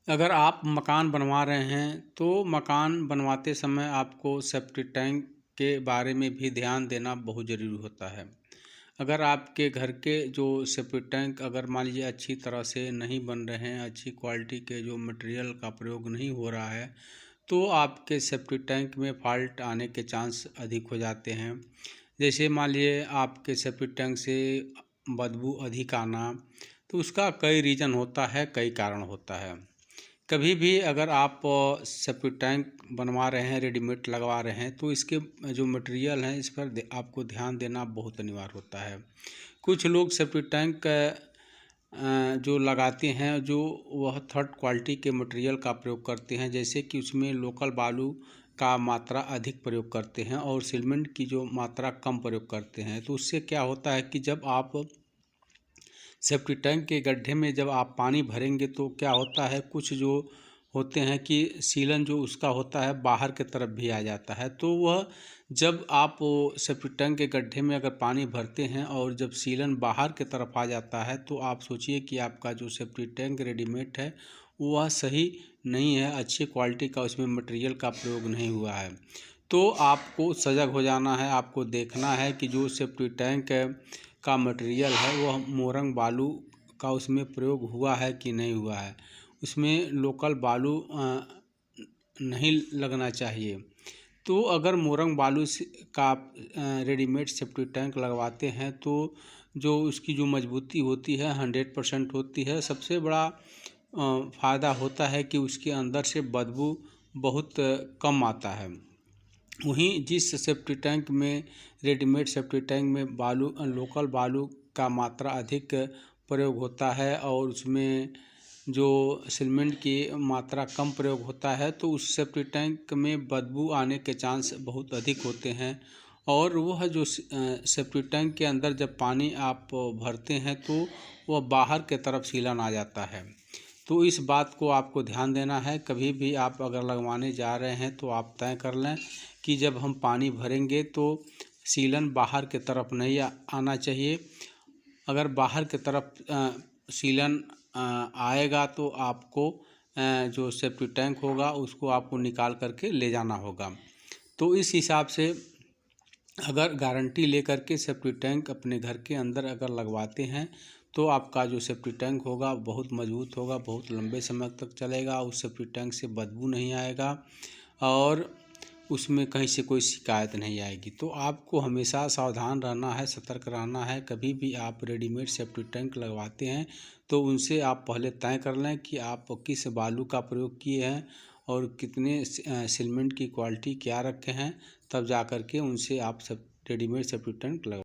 अगर आप मकान बनवा रहे हैं तो मकान बनवाते समय आपको सेफ्टी टैंक के बारे में भी ध्यान देना बहुत ज़रूरी होता है। अगर आपके घर के जो सेफ्टी टैंक अगर मान लीजिए अच्छी तरह से नहीं बन रहे हैं, अच्छी क्वालिटी के जो मटेरियल का प्रयोग नहीं हो रहा है, तो आपके सेफ्टी टैंक में फॉल्ट आने के चांस अधिक हो जाते हैं। जैसे मान लीजिए आपके सेफ्टी टैंक से बदबू अधिक आना, तो उसका कई रीज़न होता है, कई कारण होता है। कभी भी अगर आप सेफ्टी टैंक बनवा रहे हैं, रेडीमेड लगवा रहे हैं, तो इसके जो मटेरियल हैं इस पर आपको ध्यान देना बहुत अनिवार्य होता है। कुछ लोग सेफ्टी टैंक जो लगाते हैं जो वह थर्ड क्वालिटी के मटेरियल का प्रयोग करते हैं, जैसे कि उसमें लोकल बालू का मात्रा अधिक प्रयोग करते हैं और सीमेंट की जो मात्रा कम प्रयोग करते हैं। तो उससे क्या होता है कि जब आप सेफ्टी टैंक के गड्ढे में जब आप पानी भरेंगे तो क्या होता है, कुछ जो होते हैं कि सीलन जो उसका होता है बाहर की तरफ भी आ जाता है। तो वह जब आप सेफ्टी टैंक के गड्ढे में अगर पानी भरते हैं और जब सीलन बाहर की तरफ आ जाता है, तो आप सोचिए कि आपका जो सेफ्टी टैंक रेडीमेड है वह सही नहीं है, अच्छी क्वालिटी का उसमें मटेरियल का प्रयोग नहीं हुआ है। तो आपको सजग हो जाना है, आपको देखना है कि जो सेफ्टी टैंक का मटेरियल है वह मोरंग बालू का उसमें प्रयोग हुआ है कि नहीं हुआ है। उसमें लोकल बालू नहीं लगना चाहिए। तो अगर मोरंग बालू का रेडीमेड सेफ्टी टैंक लगवाते हैं तो जो उसकी जो मजबूती होती है 100% होती है। सबसे बड़ा फ़ायदा होता है कि उसके अंदर से बदबू बहुत कम आता है। वहीं जिस सेफ्टी टैंक में रेडीमेड सेफ्टी टैंक में बालू लोकल बालू का मात्रा अधिक प्रयोग होता है और उसमें जो सीमेंट की मात्रा कम प्रयोग होता है, तो उस सेफ्टी टैंक में बदबू आने के चांस बहुत अधिक होते हैं। और वह जो सेफ्टी टैंक के अंदर जब पानी आप भरते हैं तो वह बाहर के तरफ सीलन आ जाता है। तो इस बात को आपको ध्यान देना है। कभी भी आप अगर लगवाने जा रहे हैं तो आप तय कर लें कि जब हम पानी भरेंगे तो सीलन बाहर की तरफ नहीं आना चाहिए। अगर बाहर की तरफ सीलन आएगा तो आपको जो सेफ्टी टैंक होगा उसको आपको निकाल करके ले जाना होगा। तो इस हिसाब से अगर गारंटी लेकर के सेफ्टी टैंक अपने घर के अंदर अगर लगवाते हैं तो आपका जो सेफ्टी टैंक होगा बहुत मजबूत होगा, बहुत लंबे समय तक चलेगा, उस सेफ्टी टैंक से बदबू नहीं आएगा और उसमें कहीं से कोई शिकायत नहीं आएगी। तो आपको हमेशा सावधान रहना है, सतर्क रहना है। कभी भी आप रेडीमेड सेफ्टी टैंक लगवाते हैं तो उनसे आप पहले तय कर लें कि आप किस बालू का प्रयोग किए हैं और कितने सीमेंट की क्वालिटी क्या रखे हैं, तब जा कर के उनसे आप सब रेडीमेड सेफ्टी टैंक लगवाएं।